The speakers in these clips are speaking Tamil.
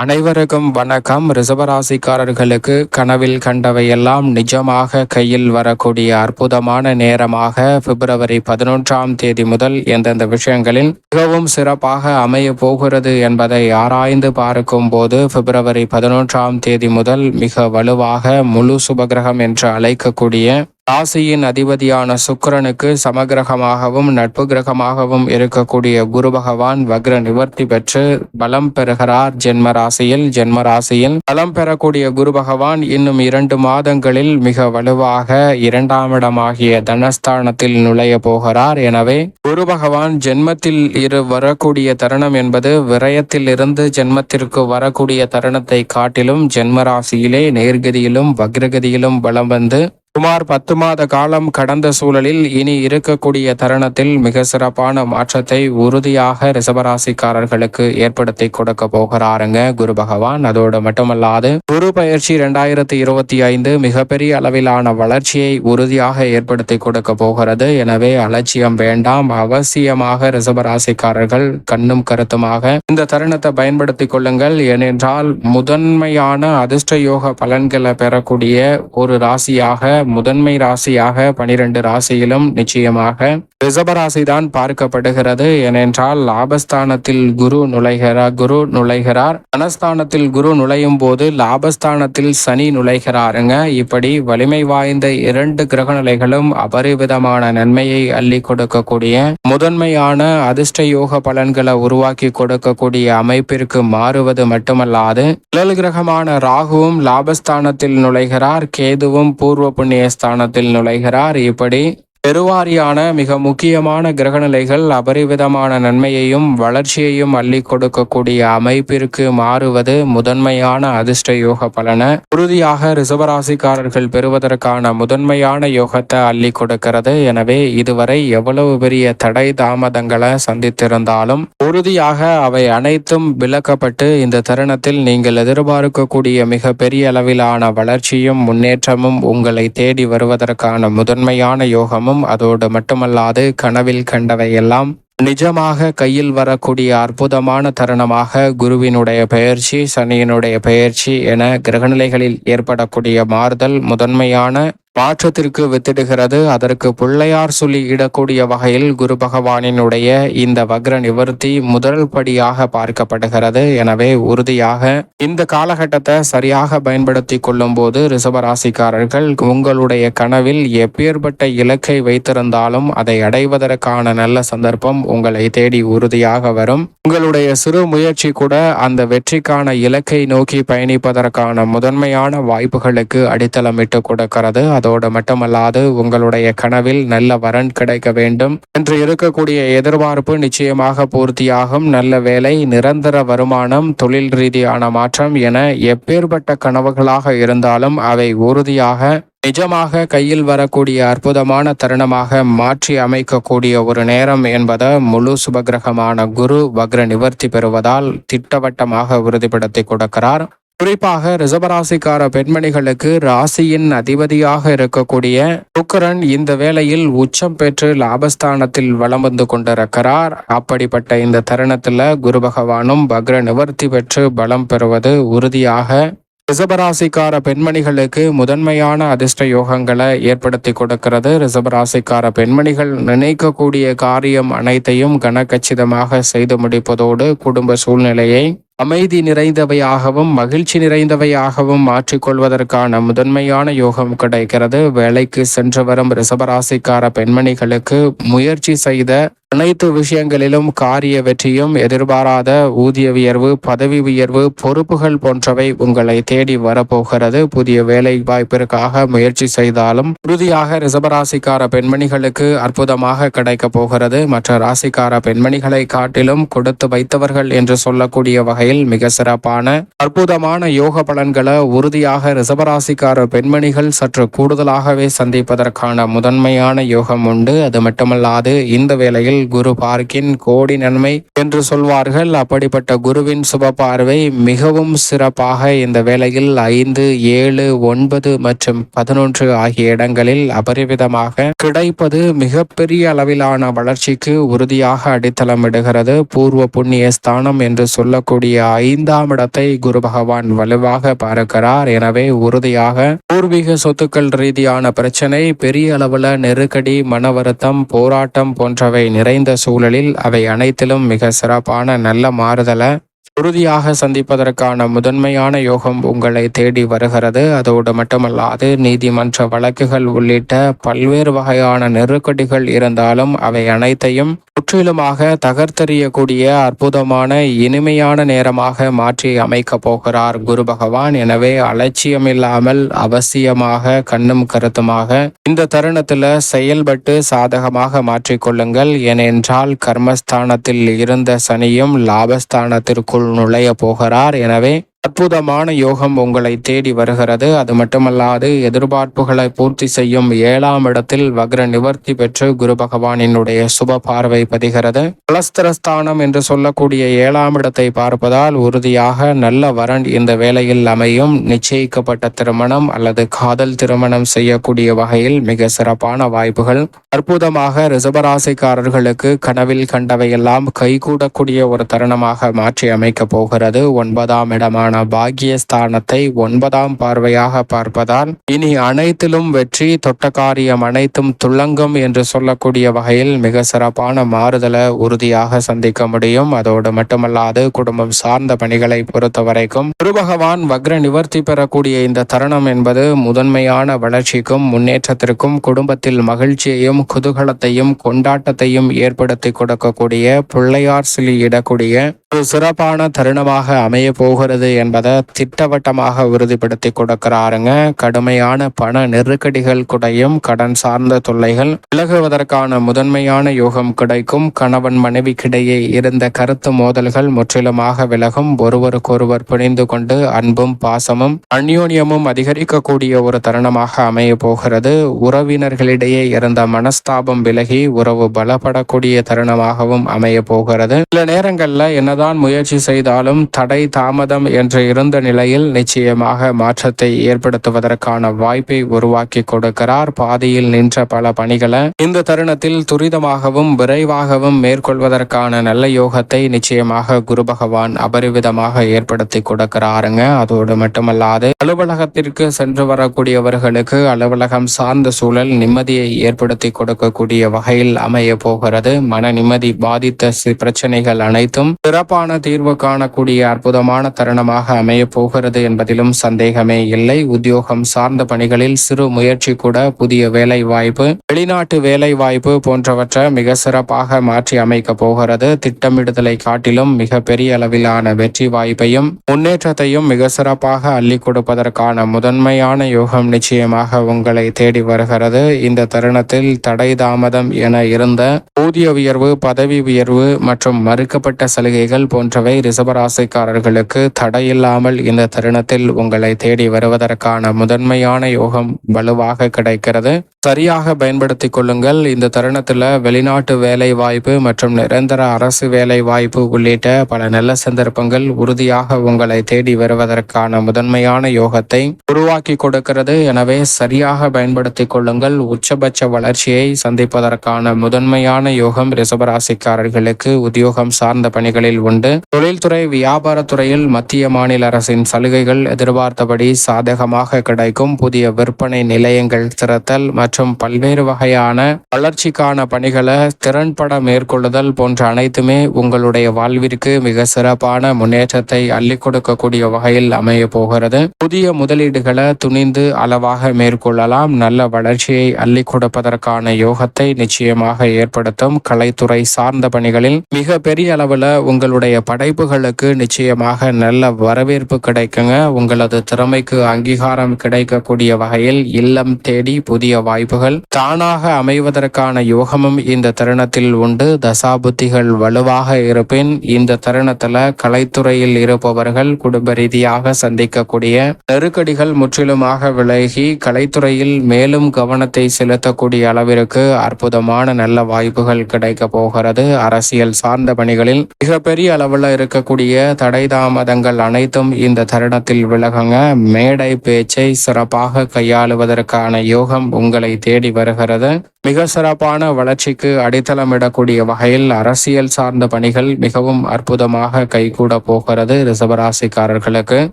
அனைவருக்கும் வணக்கம். ரிஷபராசிக்காரர்களுக்கு கனவில் கண்டவையெல்லாம் நிஜமாக கையில் வரக்கூடிய அற்புதமான நேரமாக பிப்ரவரி 11ஆம் தேதி முதல் எந்தெந்த விஷயங்களில் மிகவும் சிறப்பாக அமைய போகிறது என்பதை ஆராய்ந்து பார்க்கும் போது பிப்ரவரி 11ஆம் தேதி முதல் மிக வலுவாக முழு சுபகிரகம் என்று அழைக்கக்கூடிய ராசியின் அதிபதியான சுக்கிரனுக்கு சமகிரகமாகவும் நட்பு கிரகமாகவும் இருக்கக்கூடிய குரு பகவான் வக்ர நிவர்த்தி பெற்று பலம் பெறுகிறார். ஜென்மராசியில் பலம் பெறக்கூடிய குரு பகவான் இன்னும் 2 மாதங்களில் மிக வலுவாக 2ஆம் இடமாகிய தனஸ்தானத்தில் நுழைய போகிறார். எனவே குரு பகவான் ஜென்மத்தில் வரக்கூடிய தருணம் என்பது விரயத்தில் இருந்து ஜென்மத்திற்கு வரக்கூடிய தருணத்தை காட்டிலும் ஜென்மராசியிலே நேர்கதியிலும் வக்ரகதியிலும் பலம் வந்து சுமார் 10 மாத காலம் கடந்த சூழலில் இனி இருக்கக்கூடிய தருணத்தில் மிக சிறப்பான மாற்றத்தை உறுதியாக ரிஷபராசிக்காரர்களுக்கு ஏற்படுத்தி கொடுக்க போகிறாருங்க குரு பகவான். அதோடு மட்டுமல்லாது குரு பயிற்சி 2025 மிகப்பெரிய அளவிலான வளர்ச்சியை உறுதியாக ஏற்படுத்தி கொடுக்க போகிறது. எனவே அலட்சியம் வேண்டாம். அவசியமாக ரிஷபராசிக்காரர்கள் கண்ணும் கருத்துமாக இந்த தருணத்தை பயன்படுத்தி கொள்ளுங்கள். ஏனென்றால் முதன்மையான அதிர்ஷ்ட யோக பலன்களை பெறக்கூடிய ஒரு ராசியாக முதன்மை ராசியாக 12 ராசியிலும் நிச்சயமாக ரிஷபராசி தான் பார்க்கப்படுகிறது. ஏனென்றால் லாபஸ்தானத்தில் குரு நுழைகிறார். தனஸ்தானத்தில் குரு நுழையும் போது லாபஸ்தானத்தில் சனி நுழைகிறாருங்க. இப்படி வலிமை வாய்ந்த 2 கிரகநிலைகளும் அபரிவிதமான நன்மையை அள்ளி கொடுக்கக்கூடிய முதன்மையான அதிர்ஷ்ட யோக பலன்களை உருவாக்கி கொடுக்கக்கூடிய அமைப்பிற்கு மாறுவது மட்டுமல்லாது நிழல் கிரகமான ராகுவும் லாபஸ்தானத்தில் நுழைகிறார். கேதுவும் பூர்வ புண்ணிய ஸ்தானத்தில் நுழைகிறார். இப்படி பெருவாரியான மிக முக்கியமான கிரகநிலைகள் அபரிவிதமான நன்மையையும் வளர்ச்சியையும் அள்ளி கொடுக்கக்கூடிய அமைப்பிற்கு மாறுவது முதன்மையான அதிர்ஷ்ட யோக பலனை உறுதியாக ரிஷபராசிக்காரர்கள் பெறுவதற்கான முதன்மையான யோகத்தை அள்ளி கொடுக்கிறது. எனவே இதுவரை எவ்வளவு பெரிய தடை தாமதங்களை சந்தித்திருந்தாலும் உறுதியாக அவை அனைத்தும் விலக்கப்பட்டு இந்த தருணத்தில் நீங்கள் எதிர்பார்க்கக்கூடிய மிக பெரிய அளவிலான வளர்ச்சியும் முன்னேற்றமும் உங்களை தேடி வருவதற்கான முதன்மையான யோகமும் அதோடு மட்டுமல்லாது கனவில் கண்டவை எல்லாம் நிஜமாக கையில் வரக்கூடிய அற்புதமான தருணமாக குருவினுடைய பெயர்ச்சி, சனியினுடைய பெயர்ச்சி என கிரகநிலைகளில் ஏற்படக்கூடிய மாறுதல் முதன்மையான மாற்றத்திற்கு வித்திடுகிறது. அதற்கு பிள்ளையார் சொல்லி இடக்கூடிய வகையில் குரு பகவானினுடைய இந்த வக்ர நிவர்த்தி முதல் படியாக பார்க்கப்படுகிறது. எனவே உறுதியாக இந்த காலகட்டத்தை சரியாக பயன்படுத்தி கொள்ளும் போது ரிஷபராசிக்காரர்கள் உங்களுடைய கனவில் எப்பேற்பட்ட இலக்கை வைத்திருந்தாலும் அதை அடைவதற்கான நல்ல சந்தர்ப்பம் உங்களை தேடி உறுதியாக வரும். உங்களுடைய சிறு முயற்சி கூட அந்த வெற்றிக்கான இலக்கை நோக்கி பயணிப்பதற்கான முதன்மையான வாய்ப்புகளுக்கு அடித்தளமிட்டு கொடுக்கிறது. அதோடு மட்டுமல்லாது உங்களுடைய கனவில் நல்ல வரன் கிடைக்க வேண்டும் என்று இருக்கக்கூடிய எதிர்பார்ப்பு நிச்சயமாக பூர்த்தியாகும். நல்ல வேலை, நிரந்தர வருமானம், தொழில் ரீதியான மாற்றம் என எப்பேற்பட்ட கனவுகளாக இருந்தாலும் அவை உறுதியாக நிஜமாக கையில் வரக்கூடிய அற்புதமான தருணமாக மாற்றி அமைக்கக்கூடிய ஒரு நேரம் என்பதை முழு சுபகிரகமான குரு வக்ர நிவர்த்தி பெறுவதால் திட்டவட்டமாக உறுதிப்படுத்தி கொடுக்கிறார். குறிப்பாக ரிஷபராசிக்கார பெண்மணிகளுக்கு ராசியின் அதிபதியாக இருக்கக்கூடிய சுக்கிரன் இந்த வேளையில் உச்சம் பெற்று லாபஸ்தானத்தில் வலம் வந்து கொண்டிருக்கிறார். அப்படிப்பட்ட இந்த தருணத்துல குரு பகவானும் வக்ர நிவர்த்தி பெற்று பலம் பெறுவது உறுதியாக ரிஷபராசிக்கார பெண்மணிகளுக்கு முதன்மையான அதிர்ஷ்ட யோகங்களை ஏற்படுத்தி கொடுக்கிறது. ரிஷபராசிக்கார பெண்மணிகள் நினைக்கக்கூடிய காரியம் அனைத்தையும் கனகச்சிதமாக செய்து முடிப்பதோடு குடும்ப சூழ்நிலையை அமைதி நிறைந்தவையாகவும் மகிழ்ச்சி நிறைந்தவையாகவும் மாற்றிக்கொள்வதற்கான முதன்மையான யோகம் கிடைக்கிறது. வேலைக்கு சென்று வரும் ரிஷபராசிக்கார பெண்மணிகளுக்கு முயற்சி செய்த அனைத்து விஷயங்களிலும் காரிய வெற்றியும், எதிர்பாராத ஊதிய உயர்வு, பதவி உயர்வு, பொறுப்புகள் போன்றவை உங்களை தேடி வரப்போகிறது. புதிய வேலை வாய்ப்பிற்காக முயற்சி செய்தாலும் உறுதியாக ரிஷபராசிக்கார பெண்மணிகளுக்கு அற்புதமாக கிடைக்க போகிறது. மற்ற ராசிக்கார பெண்மணிகளை காட்டிலும் கொடுத்து வைத்தவர்கள் என்று சொல்லக்கூடிய வகையில் மிக சிறப்பான அற்புதமான யோக பலன்களை உறுதியாக ரிஷபராசிக்கார பெண்மணிகள் சற்று கூடுதலாகவே சந்திப்பதற்கான முதன்மையான யோகம் உண்டு. அது மட்டுமல்லாது இந்த வேளையில் குரு பார்க்கின் கோடி நன்மை என்று சொல்வார்கள். அப்படிப்பட்ட குருவின் சுப பார்வை மிகவும் சிறப்பாக இந்த வேளையில் 5, 7, 9 மற்றும் 11 ஆகிய இடங்களில் அபரிவிதமாக கிடைப்பது மிகப்பெரிய அளவிலான வளர்ச்சிக்கு உறுதியாக அடித்தளமிடுகிறது. பூர்வ புண்ணிய ஸ்தானம் என்று சொல்லக்கூடிய 5ஆம் இடத்தை குரு பகவான் வலுவாக பார்க்கிறார். எனவே உறுதியாக பூர்வீக சொத்துக்கள் ரீதியான பிரச்சனை, பெரிய அளவுல நெருக்கடி, மன வருத்தம், போராட்டம் போன்றவை நிறைந்த சூழலில் அவை அனைத்திலும் மிக சிறப்பான நல்ல மாறுதலை உறுதியாக சந்திப்பதற்கான முதன்மையான யோகம் உங்களை தேடி வருகிறது. அதோடு மட்டுமல்லாது நீதிமன்ற வழக்குகள் உள்ளிட்ட பல்வேறு வகையான நெருக்கடிகள் இருந்தாலும் அவை அனைத்தையும் முற்றிலுமாக தகர்த்தெறியக்கூடிய அற்புதமான இனிமையான நேரமாக மாற்றி அமைக்க போகிறார் குரு பகவான். எனவே அலட்சியமில்லாமல் அவசியமாக கண்ணும் கருத்துமாக இந்த தருணத்தில் செயல்பட்டு சாதகமாக மாற்றிக்கொள்ளுங்கள். ஏனென்றால் கர்மஸ்தானத்தில் இருந்த சனியும் லாபஸ்தானத்திற்குள் நுழைய போகிறார். எனவே அற்புதமான யோகம் உங்களை தேடி வருகிறது. அது மட்டுமல்லாது எதிர்பார்ப்புகளை பூர்த்தி செய்யும் 7ஆம் இடத்தில் வக்ர நிவர்த்தி பெற்று குரு பகவானினுடைய சுப பார்வை பதிகிறது. கலஸ்திரஸ்தானம் என்று சொல்லக்கூடிய 7ஆம் இடத்தை பார்ப்பதால் உறுதியாக நல்ல வரன் இந்த வேளையில் அமையும். நிச்சயிக்கப்பட்ட திருமணம் அல்லது காதல் திருமணம் செய்யக்கூடிய வகையில் மிக சிறப்பான வாய்ப்புகள் அற்புதமாக ரிஷபராசிக்காரர்களுக்கு கனவில் கண்டவையெல்லாம் கைகூடக்கூடிய ஒரு தருணமாக மாற்றி அமைக்க போகிறது. 9ஆம் இடமான பாக்கியஸ்தானத்தை 9ஆம் பார்வையாக பார்ப்பதால் இனி அனைத்திலும் வெற்றி, தொட்ட காரியம் அனைத்தும் துளங்கும் என்று சொல்லக்கூடிய வகையில் மிக சிறப்பான மாறுதலை உறுதியாக சந்திக்க முடியும். அதோடு மட்டுமல்லாது குடும்பம் சார்ந்த பணிகளை பொறுத்த வரைக்கும் குரு பகவான் வக்ர நிவர்த்தி பெறக்கூடிய இந்த தருணம் என்பது முதன்மையான வளர்ச்சிக்கும் முன்னேற்றத்திற்கும் குடும்பத்தில் மகிழ்ச்சியையும் குதூகலத்தையும் கொண்டாட்டத்தையும் ஏற்படுத்தி கொடுக்கக்கூடிய பிள்ளையார் சிலி இடக்கூடிய ஒரு சிறப்பான தருணமாக அமைய போகிறது என்பதை திட்டவட்டமாக உறுதிப்படுத்தி கொடுக்கிறாருங்க. கடுமையான பண நெருக்கடிகள் குறையும், கடன் சார்ந்த தொல்லைகள் விலகுவதற்கான முதன்மையான யோகம் கிடைக்கும். கணவன் மனைவிக்கிடையே இருந்த கருத்து மோதல்கள் முற்றிலுமாக விலகும். ஒருவருக்கொருவர் புரிந்து கொண்டு அன்பும் பாசமும் அந்யோன்யமும் அதிகரிக்கக்கூடிய ஒரு தருணமாக அமைய போகிறது. உறவினர்களிடையே இருந்த மனஸ்தாபம் விலகி உறவு பலப்படக்கூடிய தருணமாகவும் அமைய போகிறது. சில நேரங்கள்ல என்னதான் முயற்சி செய்தாலும் தடை தாமதம் என்று இருந்த நிலையில் நிச்சயமாக மாற்றத்தை ஏற்படுத்துவதற்கான வாய்ப்பை உருவாக்கி கொடுக்கிறார். பாதியில் நின்ற பல பணிகளை இந்த தருணத்தில் துரிதமாகவும் விரைவாகவும் மேற்கொள்வதற்கான நல்ல யோகத்தை நிச்சயமாக குரு பகவான் அபரிவிதமாக ஏற்படுத்தி கொடுக்கிறாருங்க. அதோடு மட்டுமல்லாது அலுவலகத்திற்கு சென்று வரக்கூடியவர்களுக்கு அலுவலகம் சார்ந்த சூழல் நிம்மதியை ஏற்படுத்தி கொடுக்கக்கூடிய வகையில் அமைய போகிறது. மன நிம்மதி பாதித்த பிரச்சனைகள் அனைத்தும் சிறப்பான தீர்வு காணக்கூடிய அற்புதமான தருணமாக அமைய போகிறது என்பதிலும் சந்தேகமே இல்லை. உத்தியோகம் சார்ந்த பணிகளில் சிறு முயற்சி கூட புதிய வேலை வாய்ப்பு, வெளிநாட்டு வேலை வாய்ப்பு போன்றவற்றை மிக சிறப்பாக மாற்றி அமைக்க போகிறது. திட்டமிடுதலை காட்டிலும் மிக பெரிய அளவிலான வெற்றி வாய்ப்பையும் முன்னேற்றத்தையும் மிக சிறப்பாக அள்ளி கொடுப்பதற்கான முதன்மையான யோகம் நிச்சயமாக உங்களை தேடி வருகிறது. இந்த தருணத்தில் தடை தாமதம் என இருந்த ஊதிய உயர்வு, பதவி உயர்வு மற்றும் மறுக்கப்பட்ட சலுகைகள் போன்றவை ரிஷபராசிக்காரர்களுக்கு தடையில்லாமல் இந்த தருணத்தில் உங்களை தேடி வருவதற்கான முதன்மையான யோகம் வலுவாக கிடைக்கிறது. சரியாக பயன்படுத்திக் கொள்ளுங்கள். இந்த தருணத்தில் வெளிநாட்டு வேலை வாய்ப்பு மற்றும் நிரந்தர அரசு வேலை வாய்ப்பு உள்ளிட்ட பல நல்ல சந்தர்ப்பங்கள் உறுதியாக உங்களை தேடி வருவதற்கான முதன்மையான யோகத்தை உருவாக்கி கொடுக்கிறது. எனவே சரியாக பயன்படுத்திக் கொள்ளுங்கள். உச்சபட்ச வளர்ச்சியை சந்திப்பதற்கான முதன்மையான யோகம் ரிஷபராசிக்காரர்களுக்கு உத்தியோகம் சார்ந்த பணிகளில் உண்டு. தொழில்துறை, வியாபாரத்துறையில் மத்திய மாநில அரசின் சலுகைகள் எதிர்பார்த்தபடி சாதகமாக கிடைக்கும். புதிய விற்பனை நிலையங்கள் திறத்தல் மற்றும் பல்வேறு வகையான வளர்ச்சிக்கான பணிகளை திறன்பட மேற்கொள்ளுதல் போன்ற அனைத்துமே உங்களுடைய வாழ்விற்கு மிக சிறப்பான முன்னேற்றத்தை அள்ளி கொடுக்கக்கூடிய வகையில் அமைய போகிறது. புதிய முதலீடுகளை துணிந்து அளவாக மேற்கொள்ளலாம். நல்ல வளர்ச்சியை அள்ளி கொடுப்பதற்கான யோகத்தை நிச்சயமாக ஏற்படுத்தும். கலைத்துறை சார்ந்த பணிகளில் மிக பெரிய அளவில் உங்களுடைய படைப்புகளுக்கு நிச்சயமாக நல்ல வரவேற்பு கிடைக்குங்க. உங்களது திறமைக்கு அங்கீகாரம் கிடைக்கக்கூடிய வகையில் இல்லம் தேடி புதிய வாய்ப்புகள் தானாக அமைவதற்கான யோகமும் இந்த தருணத்தில் உண்டு. தசாபுத்திகள் வலுவாக இருப்பின் இந்த தருணத்துல கலைத்துறையில் இருப்பவர்கள் குடும்ப ரீதியாக சந்திக்கக்கூடிய நெருக்கடிகள் முற்றிலுமாக விலகி கலைத்துறையில் மேலும் கவனத்தை செலுத்தக்கூடிய அளவிற்கு அற்புதமான நல்ல வாய்ப்புகள் கிடைக்க போகிறது. அரசியல் சார்ந்த பணிகளில் மிகப்பெரிய அளவில் இருக்கக்கூடிய தடை தாமதங்கள் அனைத்தும் இந்த தருணத்தில் விலகுங்க. மேடை பேச்சை சிறப்பாக கையாளுவதற்கான யோகம் உங்களை தேடி வருகிறது. மிக சிறப்பான வளர்ச்சிக்கு அடித்தளமிடக்கூடிய வகையில் அரசியல் சார்ந்த பணிகள் மிகவும் அற்புதமாக கைகூட போகிறது. ரிஷபராசிக்காரர்களுக்கு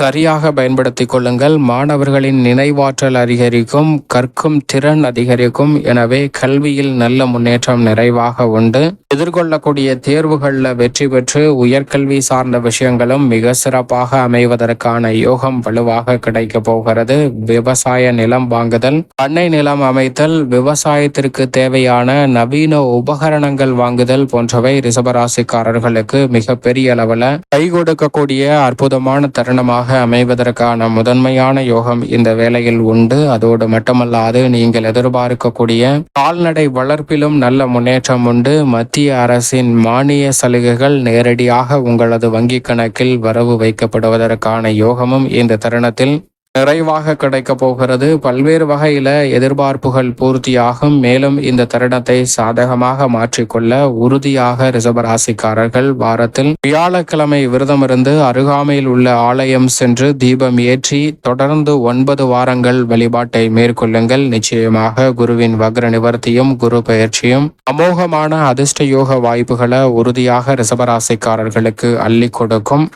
சரியாக பயன்படுத்திக் கொள்ளுங்கள். மாணவர்களின் நினைவாற்றல் அதிகரிக்கும், கற்கும் திறன் அதிகரிக்கும். எனவே கல்வியில் நல்ல முன்னேற்றம் நிறைவாக உண்டு. எதிர்கொள்ளக்கூடிய தேர்வுகளில் வெற்றி பெற்று உயர்கல்வி சார்ந்த விஷயங்களும் மிக சிறப்பாக அமைவதற்கான யோகம் வலுவாக கிடைக்க போகிறது. விவசாய நிலம் வாங்குதல், பண்ணை நிலம் அமைத்தல், விவசாயத்திற்கு தேவையான நவீன உபகரணங்கள் வாங்குதல் போன்றவை ரிஷபராசிக்காரர்களுக்கு மிக பெரிய அளவில் கை கொடுக்கக்கூடிய அற்புதமான தருணமாக அமைவதற்கான முதன்மையான யோகம் இந்த வேளையில் உண்டு. அதோடு மட்டுமல்லாது நீங்கள் எதிர்பார்க்கக்கூடிய கால்நடை வளர்ப்பிலும் நல்ல முன்னேற்றம் உண்டு. மத்திய அரசின் மானிய சலுகைகள் நேரடியாக உங்களது வங்கிக் கணக்கில் வரவு வைக்கப்படுவதற்கான யோகமும் இந்த தருணத்தில் நிறைவாக கிடைக்க போகிறது. பல்வேறு வகையில எதிர்பார்ப்புகள் பூர்த்தியாகும். மேலும் இந்த தருணத்தை சாதகமாக மாற்றிக்கொள்ள உறுதியாக ரிஷபராசிக்காரர்கள் வாரத்தில் வியாழக்கிழமை விரதமிருந்து அருகாமையில் உள்ள ஆலயம் சென்று தீபம் ஏற்றி தொடர்ந்து 9 வாரங்கள் வழிபாட்டை மேற்கொள்ளுங்கள். நிச்சயமாக குருவின் வக்ர நிவர்த்தியும் குரு பெயர்ச்சியும் அமோகமான அதிர்ஷ்ட யோக வாய்ப்புகளை உறுதியாக ரிஷபராசிக்காரர்களுக்கு அள்ளி கொடுக்கும்.